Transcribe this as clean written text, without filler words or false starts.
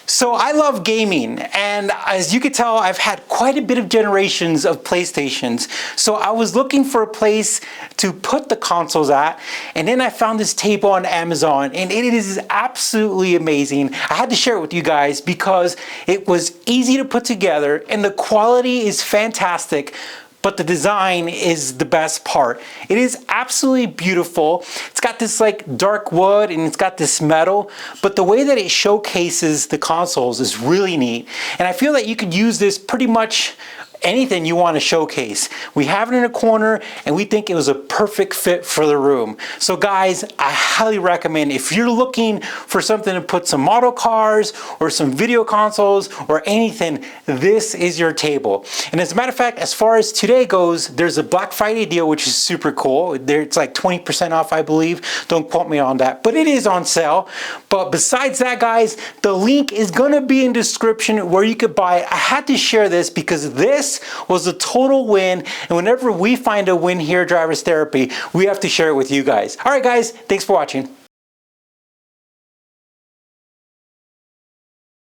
So I love gaming, and as you can tell, I've had quite a bit of generations of PlayStations. So I was looking for a place to put the consoles at, and then I found this table on Amazon, and it is absolutely amazing. I had to share it with you guys because it was easy to put together, and the quality is fantastic. But the design is the best part. It is absolutely beautiful. It's got this like dark wood and it's got this metal, but the way that it showcases the consoles is really neat. And I feel that you could use this pretty much anything you want to showcase. We have it in a corner and we think it was a perfect fit for the room. So guys, I highly recommend if you're looking for something to put some model cars or some video consoles or anything, this is your table. And as a matter of fact, as far as today goes, there's a Black Friday deal, which is super cool. It's like 20% off, I believe. Don't quote me on that, but it is on sale. But besides that, guys, the link is gonna be in the description where you could buy it. I had to share this because this was a total win, and whenever we find a win here at Drivers Therapy, we have to share it with you guys. All right, guys, thanks for watching.